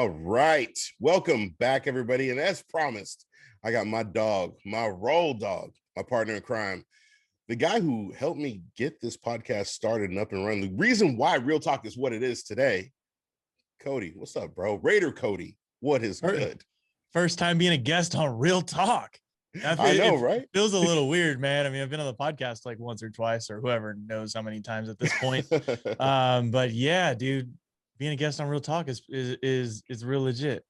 All right. Welcome back, everybody. And as promised, I got my dog, my roll dog, my partner in crime, the guy who helped me get this podcast started and up and running. The reason why Real Talk is what it is today. Cody, what's up, bro? Raider Cody, what is good? First time being a guest on Real Talk. I know, right? It feels a little weird, man. I mean, I've been on the podcast like once or twice, or whoever knows how many times at this point. But yeah, dude, being a guest on Real Talk is real legit.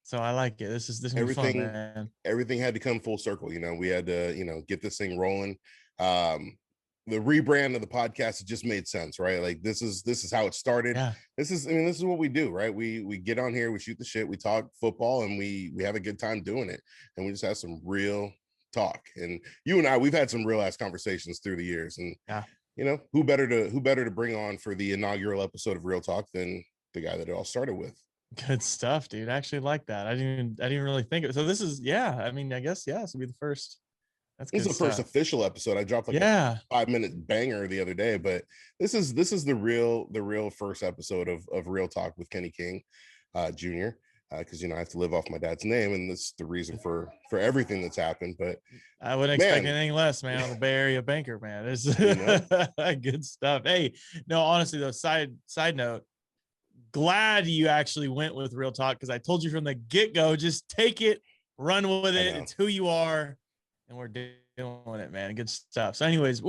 So I like it. This is gonna be fun, man. Everything had to come full circle. You know, we had to, get this thing rolling. The rebrand of the podcast, it just made sense, right? Like this is how it started. Yeah. This is what we do, right? We get on here, we shoot the shit, we talk football, and we have a good time doing it. And we just have some real talk. And you and I, we've had some real ass conversations through the years. And who better to bring on for the inaugural episode of Real Talk than the guy that it all started with. Good stuff, dude. I actually like that. I didn't really think of it. So this is, I mean, I guess, this will be the first. This is the first official episode. I dropped like a 5-minute banger the other day, but this is the real first episode of Real Talk with Kenny King, Jr. Because I have to live off my dad's name, and that's the reason for everything that's happened. But I wouldn't expect anything less, man. I'm a Bay Area banker, man. It's good stuff. Hey, no, honestly though, side note, glad you actually went with Real Talk, because I told you from the get-go, just take it, run with it. It's who you are. And we're doing it, man. Good stuff. So anyways,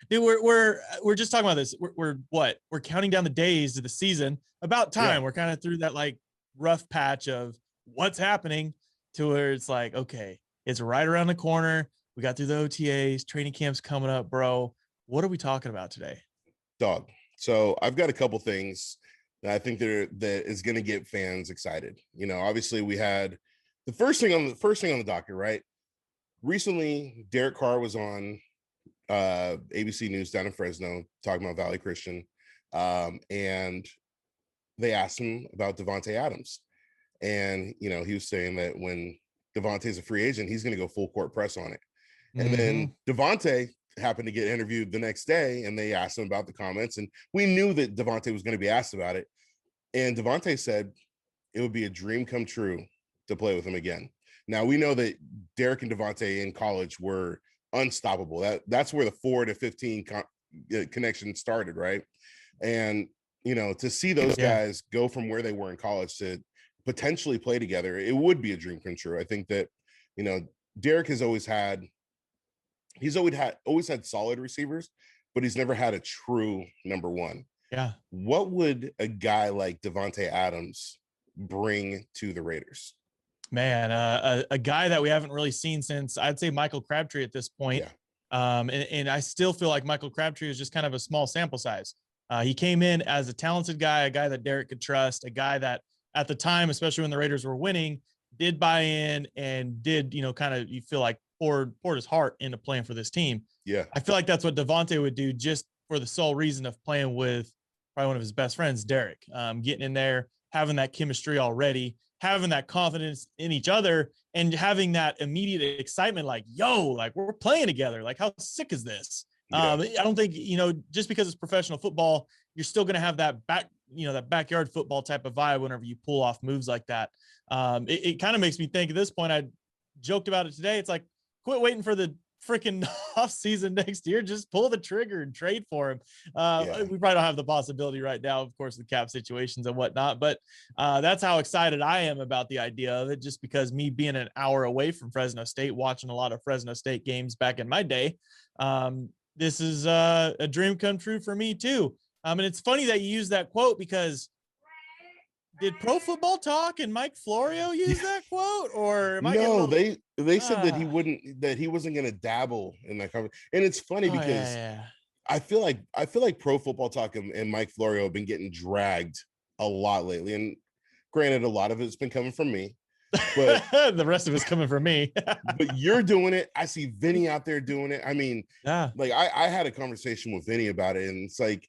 dude, we're just talking about this. We're counting down the days to the season. About time. Yeah. We're kind of through that like rough patch of what's happening to where it's like, okay, it's right around the corner. We got through the OTAs, training camps coming up, bro. What are we talking about today? Dog. So I've got a couple things that I think that is going to get fans excited. Obviously we had the first thing on the docket, right? Recently, Derek Carr was on ABC News down in Fresno talking about Valley Christian, and they asked him about Davante Adams. And, he was saying that when Davante's a free agent, he's going to go full court press on it. And then Davante happened to get interviewed the next day, and they asked him about the comments. And we knew that Davante was going to be asked about it. And Davante said it would be a dream come true to play with him again. Now, we know that Derek and Davante in college were unstoppable. That's where the 4 to 15 connection started, right? And, to see those guys go from where they were in college to potentially play together, it would be a dream come true. I think that, Derek has always had solid receivers, but he's never had a true number one. Yeah. What would a guy like Davante Adams bring to the Raiders? Man, a guy that we haven't really seen since, I'd say, Michael Crabtree at this point. Yeah. And I still feel like Michael Crabtree is just kind of a small sample size. He came in as a talented guy, a guy that Derek could trust, a guy that at the time, especially when the Raiders were winning, did buy in and did, kind of, you feel like poured his heart into playing for this team. Yeah. I feel like that's what Davante would do, just for the sole reason of playing with probably one of his best friends, Derek, getting in there, having that chemistry already, having that confidence in each other, and having that immediate excitement, like, yo, like we're playing together. Like, how sick is this? Yeah. I don't think, just because it's professional football, you're still going to have that that backyard football type of vibe whenever you pull off moves like that. It kind of makes me think at this point, I joked about it today. It's like, quit waiting for the freaking off season next year. Just pull the trigger and trade for him. We probably don't have the possibility right now, of course, the cap situations and whatnot, but that's how excited I am about the idea of it, just because me being an hour away from Fresno State, watching a lot of Fresno State games back in my day, this is a dream come true for me too. And it's funny that you use that quote, because did Pro Football Talk and Mike Florio use that quote, or am no? They said that he wasn't going to dabble in that conversation. And it's funny because I feel like Pro Football Talk and Mike Florio have been getting dragged a lot lately. And granted, a lot of it's been coming from me, but the rest of it's coming from me. But you're doing it. I see Vinny out there doing it. I mean, like I had a conversation with Vinny about it, and it's like,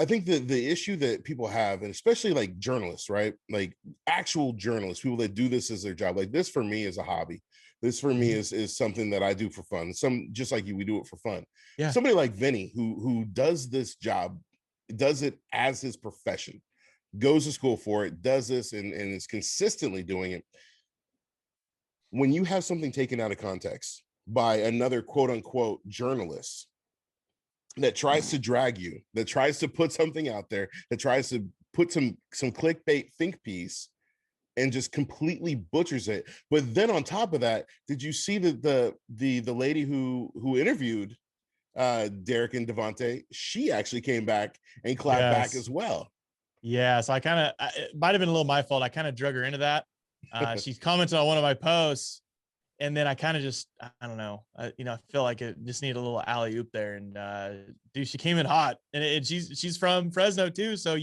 I think the issue that people have, and especially like journalists, right? Like actual journalists, people that do this as their job, like this for me is a hobby. This for me is something that I do for fun. Just like you, we do it for fun. Yeah. Somebody like Vinny who does this job, does it as his profession. goes to school for it, does this, and is consistently doing it. When you have something taken out of context by another quote unquote journalist that tries to drag you, that tries to put something out there, that tries to put some clickbait think piece and just completely butchers it. But then on top of that, did you see the lady who interviewed Derek and Davante? She actually came back and clapped back as well. Yeah, so it might have been a little my fault. I kind of drug her into that. She commented on one of my posts, and then I kind of just, I don't know, I feel like it just needed a little alley oop there. And dude, she came in hot, and she's from Fresno too, so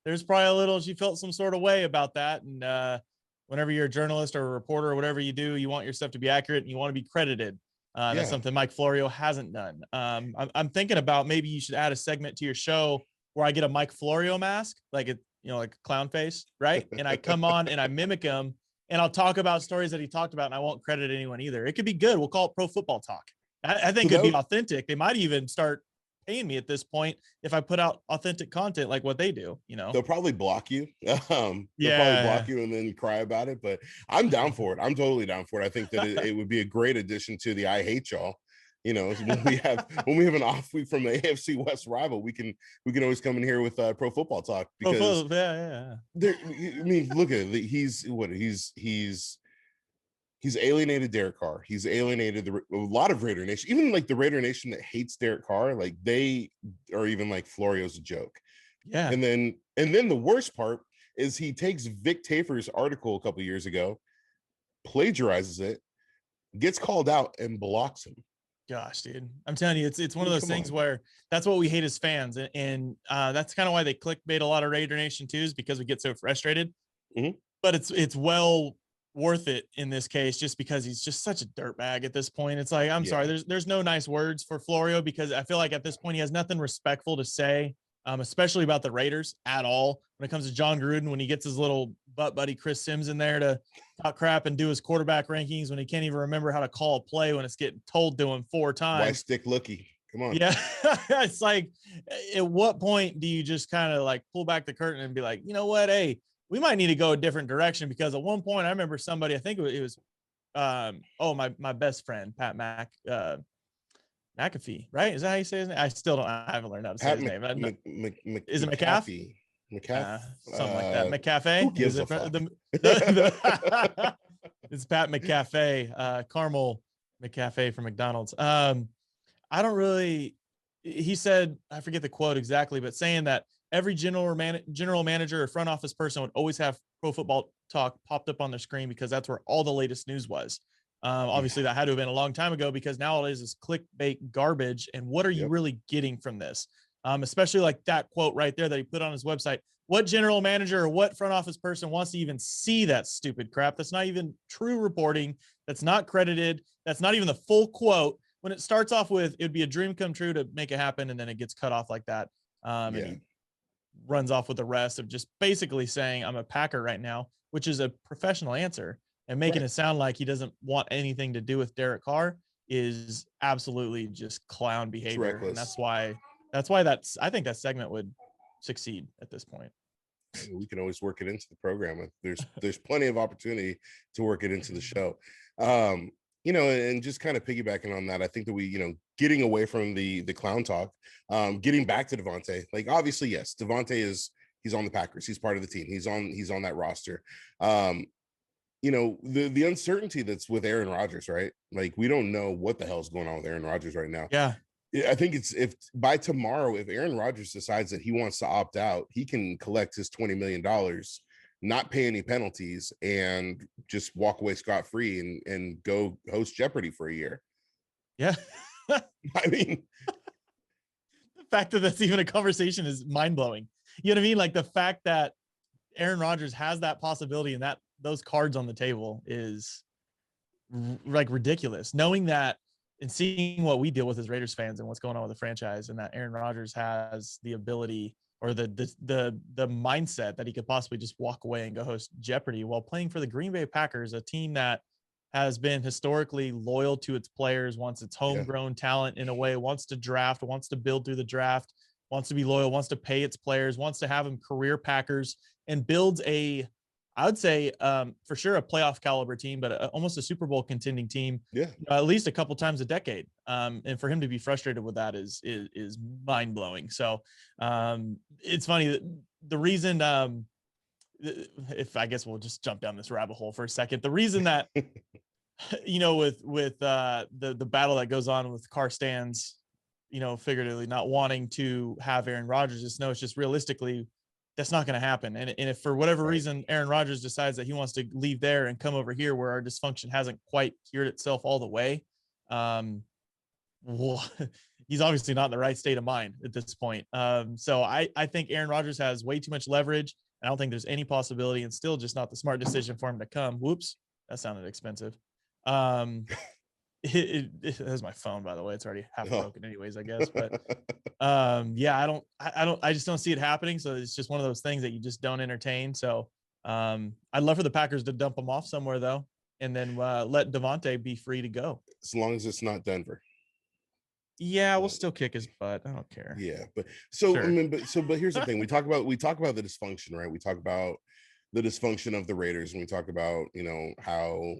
there's probably a little. She felt some sort of way about that. And whenever you're a journalist or a reporter or whatever you do, you want your stuff to be accurate and you want to be credited. That's something Mike Florio hasn't done. I'm thinking about maybe you should add a segment to your show where I get a Mike Florio mask, like like a clown face, right? And I come on and I mimic him, and I'll talk about stories that he talked about, and I won't credit anyone either. It could be good. We'll call it Pro Football Talk. I think it'd be authentic. They might even start paying me at this point if I put out authentic content like what they do. They'll probably block you. They'll probably block you and then cry about it. But I'm down for it. I'm totally down for it. I think that it would be a great addition to the I Hate Y'all. When we have an off week from the AFC West rival, we can always come in here with Pro Football Talk, because I mean, look at it. He's alienated Derek Carr. He's alienated a lot of Raider Nation, even like the Raider Nation that hates Derek Carr. Like, they are even like Florio's a joke. Yeah. And then the worst part is he takes Vic Tafer's article a couple years ago, plagiarizes it, gets called out, and blocks him. Gosh, dude, I'm telling you, it's one of those things where that's what we hate as fans, and that's kind of why they clickbait a lot of Raider Nation too, is because we get so frustrated. Mm-hmm. But it's well worth it in this case, just because he's just such a dirtbag at this point. It's like, I'm sorry, there's no nice words for Florio, because I feel like at this point he has nothing respectful to say, especially about the Raiders at all. When it comes to John Gruden, when he gets his little butt buddy Chris Sims in there to talk crap and do his quarterback rankings, when he can't even remember how to call a play when it's getting told to him 4 times. Why stick looky? Come on. Yeah. It's like, at what point do you just kind of like pull back the curtain and be like, you know what? Hey, we might need to go a different direction, because at one point I remember somebody, I think it was my best friend, Pat McAfee, right? Is that how you say his name? I haven't learned how to say his name. Is it McAfee? Something like that. McCafe? Who gives a fuck? It's Pat McCafe, Caramel McCafe from McDonald's. He said, I forget the quote exactly, but saying that every general manager or front office person would always have Pro Football Talk popped up on their screen, because that's where all the latest news was. Obviously that had to have been a long time ago, because now all it is clickbait garbage. And what are you really getting from this? Especially like that quote right there that he put on his website. What general manager or what front office person wants to even see that stupid crap? That's not even true reporting. That's not credited. That's not even the full quote. When it starts off with, it would be a dream come true to make it happen, and then it gets cut off like that. And he runs off with the rest of just basically saying, I'm a Packer right now, which is a professional answer, and making it sound like he doesn't want anything to do with Derek Carr is absolutely just clown behavior. And that's why I think that segment would succeed at this point. We can always work it into the program. There's plenty of opportunity to work it into the show. And just kind of piggybacking on that, I think that we, getting away from the clown talk, getting back to Davante, like, obviously, yes, Davante he's on the Packers. He's part of the team. He's on that roster. The uncertainty that's with Aaron Rodgers, right? Like, we don't know what the hell's going on with Aaron Rodgers right now. Yeah. I think if by tomorrow, if Aaron Rodgers decides that he wants to opt out, he can collect his $20 million, not pay any penalties, and just walk away scot-free and go host Jeopardy for a year. Yeah. I mean, the fact that that's even a conversation is mind-blowing. You know what I mean? Like, the fact that Aaron Rodgers has that possibility and that those cards on the table is like ridiculous. Knowing that and seeing what we deal with as Raiders fans and what's going on with the franchise, and that Aaron Rodgers has the ability or the mindset that he could possibly just walk away and go host Jeopardy while playing for the Green Bay Packers, a team that has been historically loyal to its players, wants its homegrown talent in a way, wants to draft, wants to build through the draft, wants to be loyal, wants to pay its players, wants to have them career Packers, and builds I would say for sure a playoff caliber team, but almost a Super Bowl contending team, at least a couple times a decade. And for him to be frustrated with that is mind blowing. So it's funny that the reason, if I guess we'll just jump down this rabbit hole for a second, the reason that, with the battle that goes on with Carr stands, figuratively not wanting to have Aaron Rodgers, it's just realistically, that's not going to happen. And if for whatever reason, Aaron Rodgers decides that he wants to leave there and come over here where our dysfunction hasn't quite cured itself all the way, well, he's obviously not in the right state of mind at this point. So I think Aaron Rodgers has way too much leverage. I don't think there's any possibility, and still just not the smart decision for him to come. Whoops. That sounded expensive. It has my phone, by the way. It's already half broken anyways, I guess. But I just don't see it happening. So it's just one of those things that you just don't entertain. So I'd love for the Packers to dump him off somewhere though, and then let Davante be free to go. As long as it's not Denver. Yeah, we'll still kick his butt. I don't care. Yeah, but so sure. But here's the thing: we talk about the dysfunction, right? We talk about the dysfunction of the Raiders, and we talk about how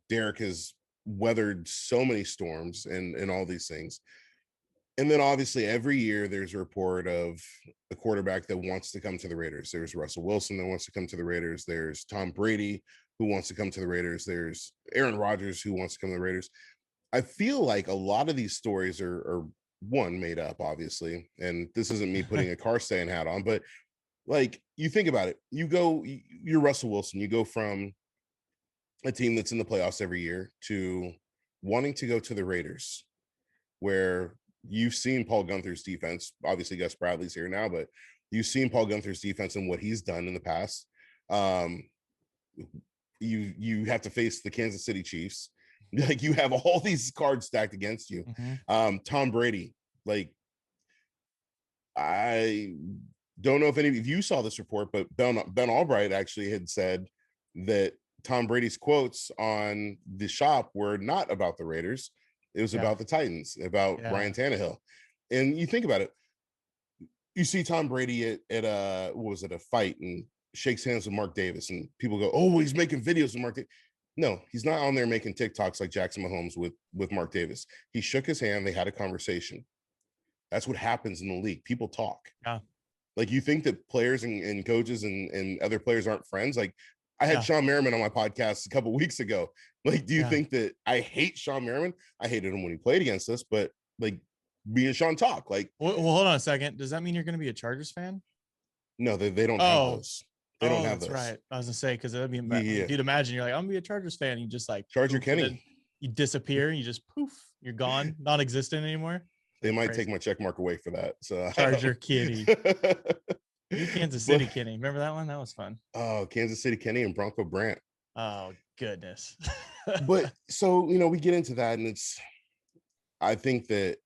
Derek has weathered so many storms and all these things. And then obviously every year there's a report of a quarterback that wants to come to the Raiders. There's Russell Wilson that wants to come to the Raiders. There's Tom Brady who wants to come to the Raiders. There's Aaron Rodgers who wants to come to the Raiders. I feel like a lot of these stories are one, made up, obviously. And this isn't me putting a Carr stand hat on, but like you think about it, you're Russell Wilson. You go from a team that's in the playoffs every year to wanting to go to the Raiders, where you've seen Paul Guenther's defense. Obviously, Gus Bradley's here now, but you've seen Paul Guenther's defense and what he's done in the past. You have to face the Kansas City Chiefs. Like you have all these cards stacked against you. Mm-hmm. Tom Brady, like I don't know if any of you saw this report, but Ben Albright actually had said that Tom Brady's quotes on the shop were not about the Raiders. It was about the Titans, about Ryan Tannehill. And you think about it, you see Tom Brady at a fight and shakes hands with Mark Davis, and people go, oh, he's making videos with Mark Davis. No, he's not on there making TikToks like Jackson Mahomes with Mark Davis. He shook his hand. They had a conversation. That's what happens in the league. People talk. Yeah. Like you think that players and coaches and other players aren't friends. Like I had Sean Merriman on my podcast a couple of weeks ago. Like, do you think that I hate Sean Merriman? I hated him when he played against us, but like me and Sean talk. Like, well, hold on a second. Does that mean you're going to be a Chargers fan? No, they don't have those. They don't have that's those. Right. I was gonna say because that'd be dude. Imagine you're like, I'm gonna be a Chargers fan. You just like Charger Kenny. You disappear. You just poof. You're gone. Non-existent anymore. They might take my check mark away for that. So Charger Kitty. Kansas City Kenny. Remember that one? That was fun. Oh, Kansas City Kenny and Bronco Brant. Oh goodness. But so we get into that, and I think that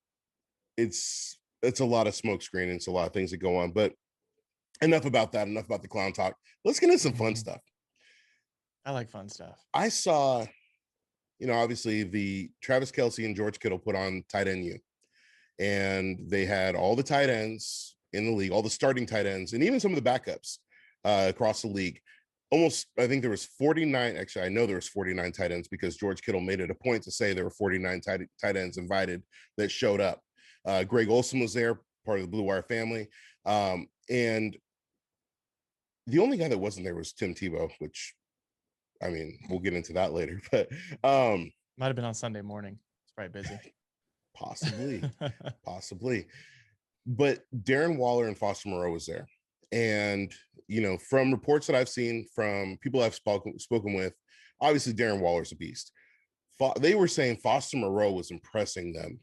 it's a lot of smoke screen and it's a lot of things that go on. But enough about that. Enough about the clown talk. Let's get into some fun stuff. I like fun stuff. I saw, obviously the Travis Kelce and George Kittle put on Tight End U, and they had all the tight ends in the league, all the starting tight ends, and even some of the backups across the league. Almost, I think there was 49. Actually, I know there was 49 tight ends because George Kittle made it a point to say there were 49 tight ends invited that showed up. Greg Olsen was there, part of the Blue Wire family. And the only guy that wasn't there was Tim Tebow, which, I mean, we'll get into that later. But might have been on Sunday morning. It's probably busy. Possibly. But Darren Waller and Foster Moreau was there. And, from reports that I've seen from people I've spoken with, obviously Darren Waller's a beast. They were saying Foster Moreau was impressing them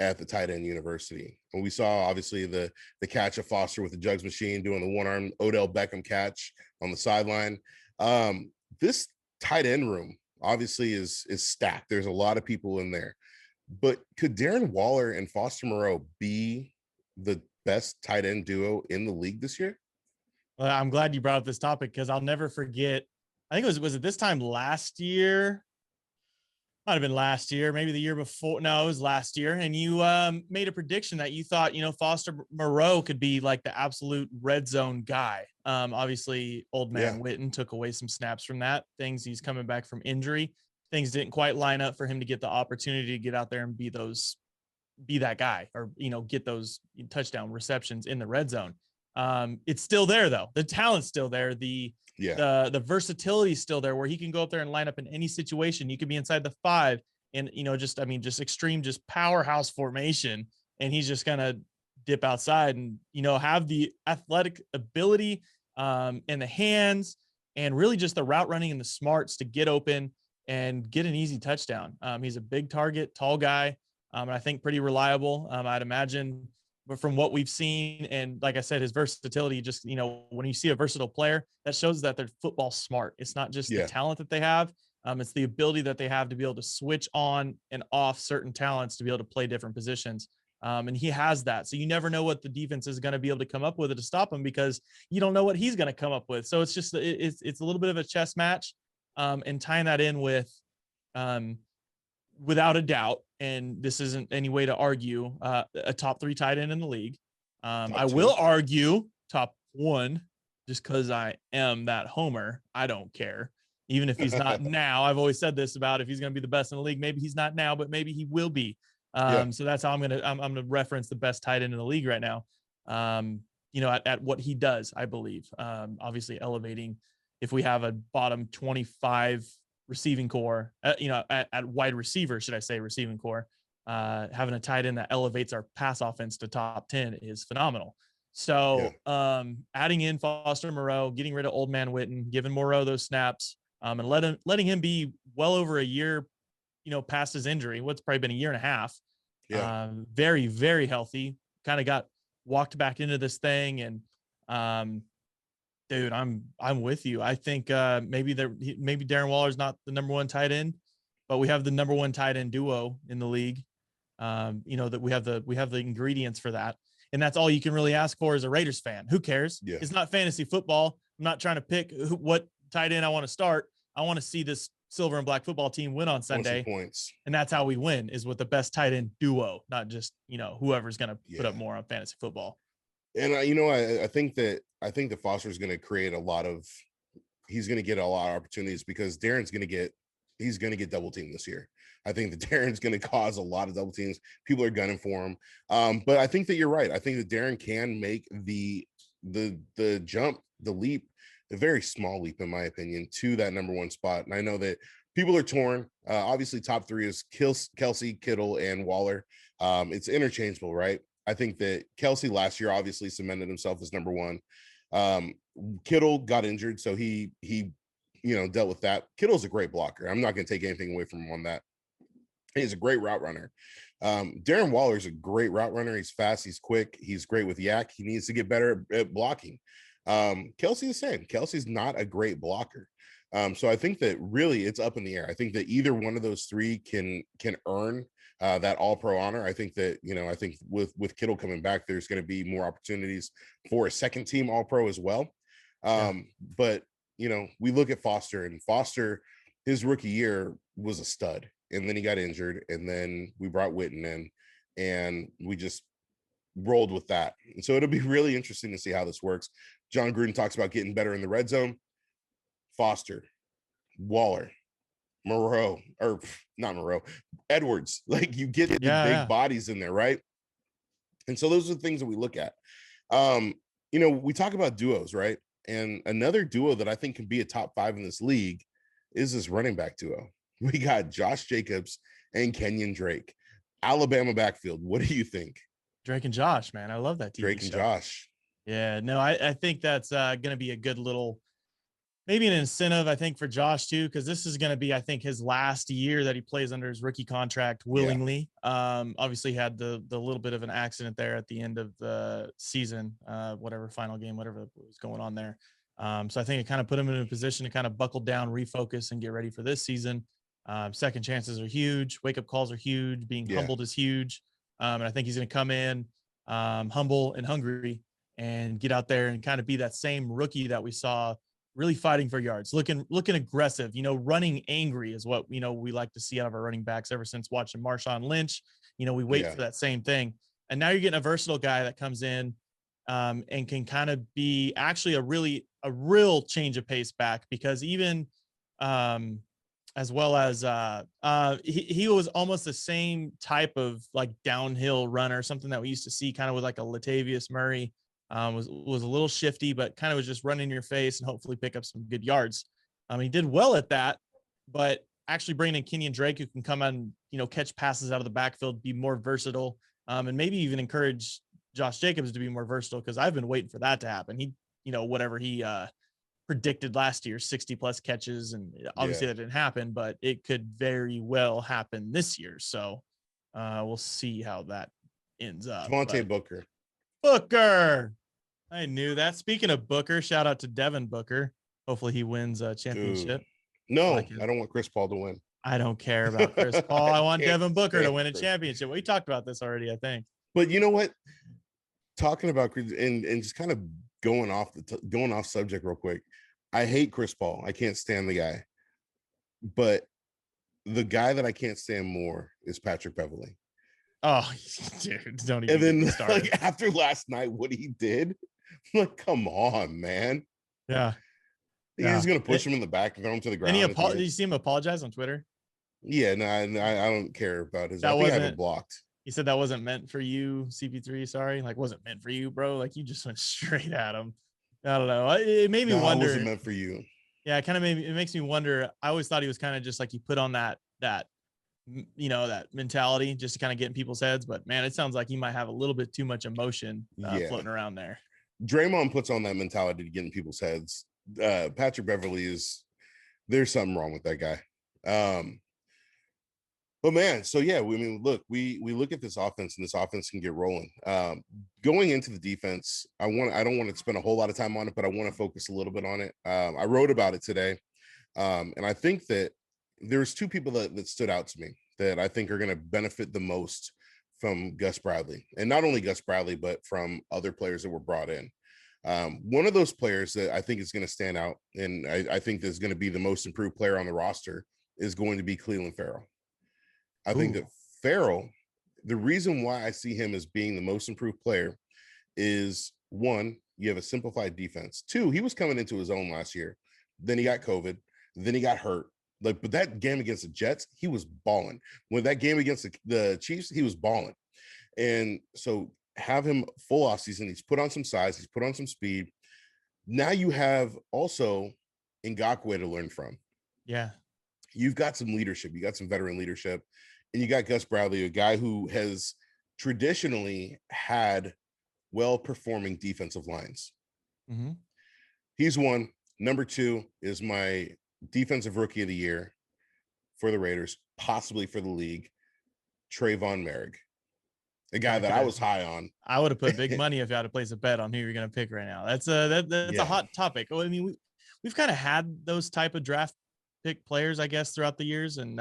at the tight end university. And we saw obviously the catch of Foster with the jugs machine doing the one-arm Odell Beckham catch on the sideline. This tight end room obviously is stacked. There's a lot of people in there. But could Darren Waller and Foster Moreau be the best tight end duo in the league this year? Well, I'm glad you brought up this topic because I'll never forget. I think was it this time last year? might have been last year, maybe the year before. No, it was last year. And you made a prediction that you thought, Foster Moreau could be like the absolute red zone guy. Obviously, old man Witten took away some snaps from that. He's coming back from injury. Things didn't quite line up for him to get the opportunity to get out there and be that guy, or, get those touchdown receptions in the red zone. It's still there though. The talent's still there. The versatility is still there, where he can go up there and line up in any situation. You could be inside the 5 and, just extreme, just powerhouse formation. And he's just going to dip outside and, have the athletic ability, and the hands, and really just the route running and the smarts to get open and get an easy touchdown. He's a big target, tall guy. And I think pretty reliable. I'd imagine, but from what we've seen, and like I said, his versatility, just, when you see a versatile player, that shows that they're football smart. It's not just the talent that they have. It's the ability that they have to be able to switch on and off certain talents to be able to play different positions. And he has that. So you never know what the defense is going to be able to come up with to stop him, because you don't know what he's going to come up with. So it's just, it's a little bit of a chess match, and tying that in with, without a doubt, and this isn't any way to argue, a top 3 tight end in the league. I will argue top 1, just because I am that homer. I don't care. Even if he's not now. I've always said this about, if he's going to be the best in the league, maybe he's not now, but maybe he will be. So that's how I'm going to reference the best tight end in the league right now. At what he does, I believe. Obviously elevating, if we have a bottom 25 receiving core, at wide receiver, should I say receiving core, having a tight end that elevates our pass offense to top 10 is phenomenal. So adding in Foster Moreau, getting rid of old man Witten, giving Moreau those snaps, and letting him be well over a year, past his injury, what's probably been a year and a half. Very, very healthy, kind of got walked back into this thing. And dude, I'm with you. I think maybe Darren Waller's not the number 1 tight end, but we have the number 1 tight end duo in the league. That we have the ingredients for that, and that's all you can really ask for as a Raiders fan. Who cares? It's not fantasy football. I'm not trying to pick what tight end I want to start. I want to see this silver and black football team win on Sunday, points, and that's how we win, is with the best tight end duo, not just whoever's going to put up more on fantasy football. And I think that Foster is going to create he's going to get a lot of opportunities, because he's going to get double teamed this year. I think that Darren's going to cause a lot of double teams. People are gunning for him. But I think that you're right. I think that Darren can make the jump, the leap, a very small leap, in my opinion, to that number 1 spot. And I know that people are torn. Obviously, top 3 is Kelsey, Kittle, and Waller. It's interchangeable, right? I think that Kelsey last year obviously cemented himself as number 1. Kittle got injured, so he dealt with that. Kittle's a great blocker. I'm not going to take anything away from him on that. He's a great route runner. Darren Waller's a great route runner. He's fast. He's quick. He's great with yak. He needs to get better at blocking. Kelsey the same. Kelsey's not a great blocker. So I think that really it's up in the air. I think that either one of those 3 can earn that all-pro honor. I think that, I think with Kittle coming back, there's going to be more opportunities for a second team all-pro as well. But, we look at Foster, and Foster, his rookie year was a stud. And then he got injured, and then we brought Witten in, and we just rolled with that. And so it'll be really interesting to see how this works. John Gruden talks about getting better in the red zone. Foster, Waller, Moreau, or not Moreau, Edwards. Like, you get the big bodies in there, right? And so those are the things that we look at. We talk about duos, right? And another duo that I think can be a top 5 in this league is this running back duo. We got Josh Jacobs and Kenyon Drake. Alabama backfield. What do you think? Drake and Josh, man. I love that TV Drake and show. Josh. Yeah, no, I think that's going to be a good little, maybe an incentive, I think, for Josh too, because this is going to be, I think, his last year that he plays under his rookie contract willingly. Obviously had the little bit of an accident there at the end of the season, whatever final game, whatever was going on there. So I think it kind of put him in a position to kind of buckle down, refocus, and get ready for this season. Second chances are huge. Wake-up calls are huge. Being humbled is huge. And I think he's going to come in humble and hungry and get out there and kind of be that same rookie that we saw really fighting for yards, looking aggressive, running angry is what, we like to see out of our running backs ever since watching Marshawn Lynch. We wait for that same thing. And now you're getting a versatile guy that comes in and can kind of be actually a real change of pace back, because even as well as he was almost the same type of like downhill runner, something that we used to see kind of with like a Latavius Murray. Was a little shifty, but kind of was just running in your face and hopefully pick up some good yards. He did well at that, but actually bringing in Kenyon Drake, who can come on, catch passes out of the backfield, be more versatile, and maybe even encourage Josh Jacobs to be more versatile, because I've been waiting for that to happen. He, whatever he predicted last year, 60 plus catches, and obviously that didn't happen, but it could very well happen this year. So we'll see how that ends up. Davante Booker. I knew that. Speaking of Booker, shout out to Devin Booker. Hopefully he wins a championship. Dude. No, I don't want Chris Paul to win. I don't care about Chris Paul. I want Devin Booker to win a championship. We talked about this already, I think. But you know what? Talking about and just kind of going off subject real quick. I hate Chris Paul. I can't stand the guy. But the guy that I can't stand more is Patrick Beverley. Oh, dude, don't even. And then like after last night, what he did, I'm like, come on, man. Yeah. He's just gonna push him in the back and throw him to the ground. Did you see him apologize on Twitter? Yeah, no, I don't care about his. I think I have it blocked. He said that wasn't meant for you, CP3. Sorry, like wasn't meant for you, bro. Like you just went straight at him. I don't know. It made me wonder. It wasn't meant for you. Yeah, it makes me wonder. I always thought he was kind of just like he put on that that mentality just to kind of get in people's heads. But man, it sounds like he might have a little bit too much emotion floating around there. Draymond puts on that mentality to get in people's heads. Patrick Beverley there's something wrong with that guy. But man, so yeah, look, we look at this offense, and this offense can get rolling. Going into the defense, I don't want to spend a whole lot of time on it, but I want to focus a little bit on it. I wrote about it today. And I think that there's two people that stood out to me that I think are going to benefit the most from Gus Bradley, and not only Gus Bradley, but from other players that were brought in. One of those players that I think is going to stand out, and I think is going to be the most improved player on the roster, is going to be Clelin Ferrell. I think that Ferrell, the reason why I see him as being the most improved player is, one, you have a simplified defense. Two, he was coming into his own last year. Then he got COVID. Then he got hurt. But that game against the Jets, he was balling. When that game against the Chiefs, he was balling. And so have him full off season. He's put on some size. He's put on some speed. Now you have also Ngakoue to learn from. Yeah. You've got some leadership. You got some veteran leadership. And you got Gus Bradley, a guy who has traditionally had well-performing defensive lines. Mm-hmm. He's one. Number two is my defensive rookie of the year for the Raiders, possibly for the league, Trayvon Merrick, a guy that I was high on. I would have put big money if I had to place a bet on who you're going to pick right now. That's a hot topic. Well, I mean, we've kind of had those type of draft pick players, I guess, throughout the years, and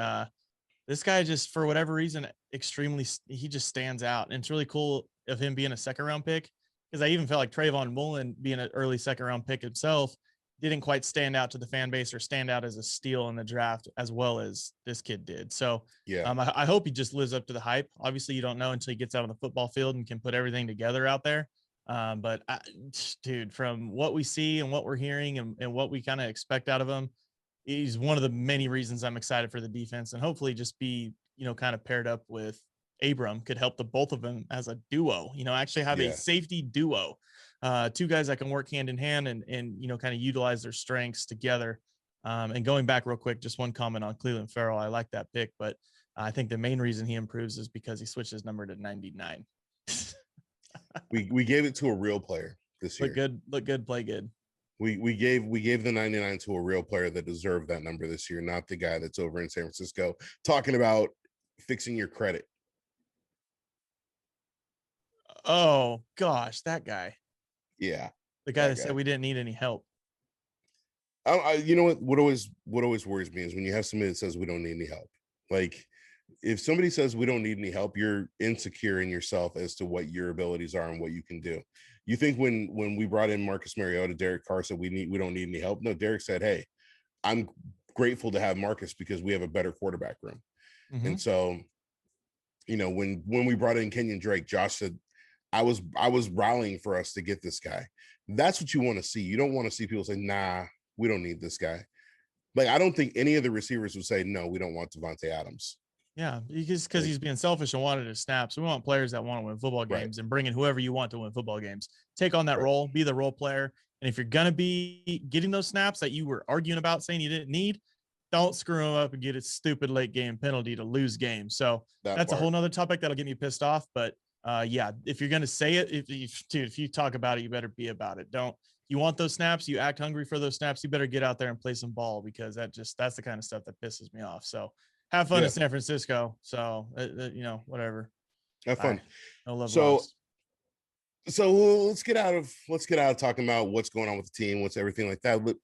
this guy just, for whatever reason, he just stands out. And it's really cool of him being a second round pick, because I even felt like Trayvon Mullen being an early second round pick himself didn't quite stand out to the fan base or stand out as a steal in the draft as well as this kid did. So I hope he just lives up to the hype. Obviously you don't know until he gets out on the football field and can put everything together out there. But dude, from what we see and what we're hearing and what we kind of expect out of him, he's one of the many reasons I'm excited for the defense, and hopefully just be, kind of paired up with Abram could help the both of them as a duo, actually have a safety duo, two guys that can work hand in hand and kind of utilize their strengths together. And going back real quick, just one comment on Clelin Ferrell. I like that pick, but I think the main reason he improves is because he switched his number to 99. we gave it to a real player this year. Look good, play good. We gave the 99 to a real player that deserved that number this year, not the guy that's over in San Francisco talking about fixing your credit. Oh gosh, that guy. Yeah, the guy that said we didn't need any help. You know what always worries me is when you have somebody that says we don't need any help. Like, if somebody says we don't need any help, you're insecure in yourself as to what your abilities are and what you can do. You think when we brought in Marcus Mariota, Derek Carr said we don't need any help? No, Derek said, hey, I'm grateful to have Marcus because we have a better quarterback room. Mm-hmm. And so, when we brought in Kenyon Drake, Josh said, I was rallying for us to get this guy. That's what you want to see. You don't want to see people say, nah, we don't need this guy. Like, I don't think any of the receivers would say, no, we don't want Davante Adams. Yeah, because he's being selfish and wanted to snap. So we want players that want to win football games, and bring in whoever you want to win football games. Take on that role, be the role player. And if you're going to be getting those snaps that you were arguing about saying you didn't need, don't screw them up and get a stupid late game penalty to lose games. So that's a whole nother topic that'll get me pissed off. But yeah, if you're going to say it, if you talk about it, you better be about it. You want those snaps, you act hungry for those snaps, you better get out there and play some ball, because that's the kind of stuff that pisses me off. So have fun in San Francisco. So, whatever. Have fun. No love lost. So let's get out of talking about what's going on with the team, what's everything like that. But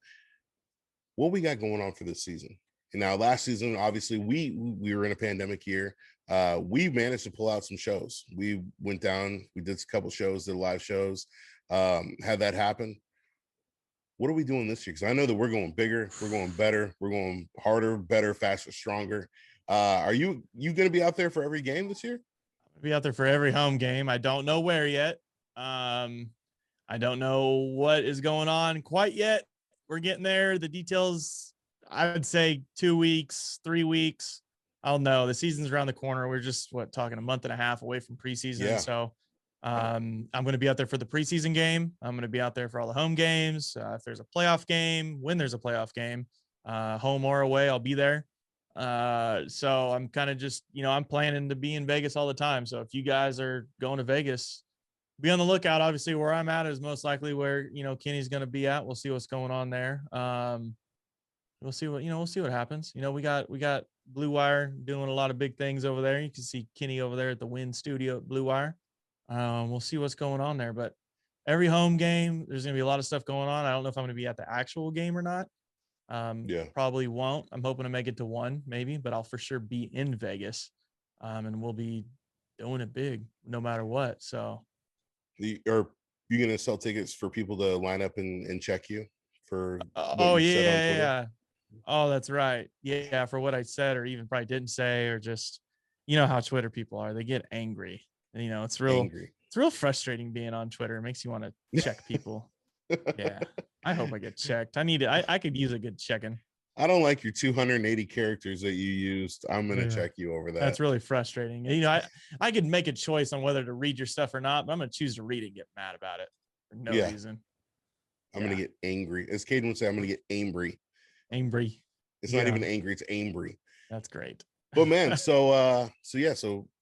what we got going on for this season? And now, last season, obviously, we were in a pandemic year. We managed to pull out some shows. We went down, we did a couple shows, did live shows, had that happen. What are we doing this year? Because I know that we're going bigger, we're going better, we're going harder, better, faster, stronger. Are you going to be out there for every game this year? I'll be out there for every home game. I don't know where yet. I don't know what is going on quite yet. We're getting there. The details, I would say 2 weeks, 3 weeks. I'll know. The season's around the corner. We're just talking a month and a half away from preseason. Yeah. So I'm going to be out there for the preseason game. I'm going to be out there for all the home games. If there's a playoff game, when there's a playoff game, home or away, I'll be there. So I'm kind of just, I'm planning to be in Vegas all the time. So if you guys are going to Vegas, be on the lookout. Obviously, where I'm at is most likely where, Kenny's going to be at. We'll see what's going on there. We'll see what happens. We got Blue Wire doing a lot of big things over there. You can see Kenny over there at the Wynn studio at Blue Wire. We'll see what's going on there, but every home game, there's going to be a lot of stuff going on. I don't know if I'm going to be at the actual game or not. Probably won't. I'm hoping to make it to one, maybe, but I'll for sure be in Vegas. And we'll be doing it big no matter what. So are you going to sell tickets for people to line up and check you for? Yeah. Oh, that's right. Yeah. For what I said, or even probably didn't say, or just, how Twitter people are, they get angry. And, it's real frustrating being on Twitter. It makes you want to check people. Yeah. I hope I get checked. I could use a good checking. I don't like your 280 characters that you used. I'm going to check you over that. That's really frustrating. I could make a choice on whether to read your stuff or not, but I'm going to choose to read it and get mad about it for no reason. I'm going to get angry. As Caden would say, I'm going to get angry. Angry. It's not even angry. It's angry. That's great. But man, so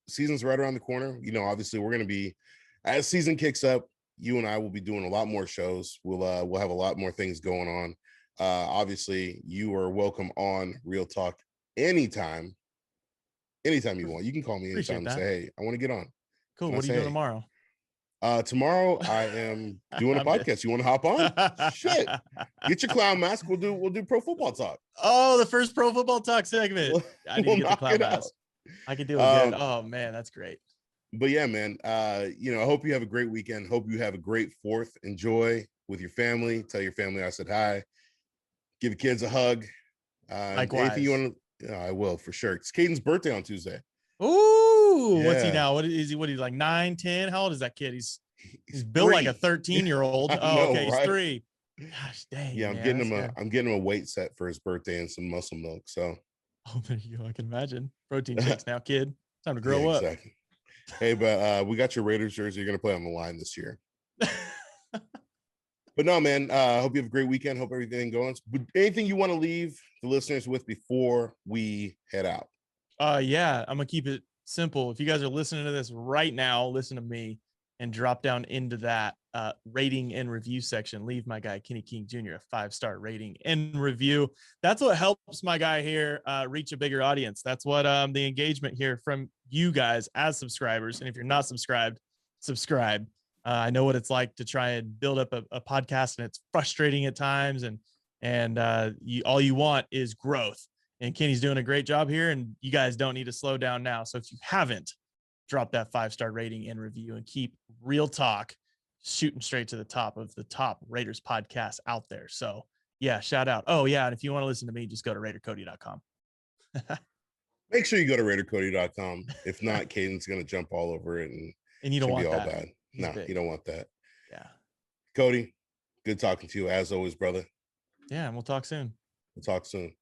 season's right around the corner. Obviously we're going to be, as season kicks up, you and I will be doing a lot more shows. We'll have a lot more things going on. Obviously you are welcome on Real Talk anytime you want. You can call me anytime and say, hey, I want to get on. Cool. What are you doing tomorrow? Tomorrow I am doing a podcast. You want to hop on? Shit. Get your clown mask. We'll do pro football talk. Oh, the first pro football talk segment. I need to get the clown mask. I can do it good. Oh man, that's great. But yeah, man, I hope you have a great weekend. Hope you have a great 4th. Enjoy with your family. Tell your family I said hi. Give the kids a hug. Likewise. Anything you want to, I will for sure. It's Caden's birthday on Tuesday. Ooh, what's he now? What is he? What, he's like 9, 10? How old is that kid? He's built 3. like a 13-year-old. Oh, okay, he's 3. Gosh dang. Yeah, I'm getting him a weight set for his birthday and some muscle milk. So there you go. I can imagine. Protein shakes now, kid. Time to grow up. Exactly. Hey, but we got your Raiders jersey. You're gonna play on the line this year. But no, man. Hope you have a great weekend. Hope everything goes. Anything you want to leave the listeners with before we head out? Yeah, I'm gonna keep it simple. If you guys are listening to this right now, listen to me and drop down into that rating and review section. Leave my guy Kenny King Jr. a 5-star rating and review. That's what helps my guy here reach a bigger audience. That's what the engagement here from you guys as subscribers. And if you're not subscribed, subscribe. I know what it's like to try and build up a podcast, and it's frustrating at times. And all you want is growth. And Kenny's doing a great job here, and you guys don't need to slow down now. So if you haven't, drop that 5-star rating and review and keep Real Talk shooting straight to the top of the top Raiders podcast out there. So yeah, shout out. Oh yeah. And if you want to listen to me, just go to RaiderCody.com. Make sure you go to RaiderCody.com. If not, Caden's going to jump all over it and you don't want be all that. bad. No, you don't want that. Yeah. Cody, good talking to you as always, brother. Yeah. And we'll talk soon. We'll talk soon.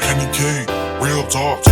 Kenny K, real talk.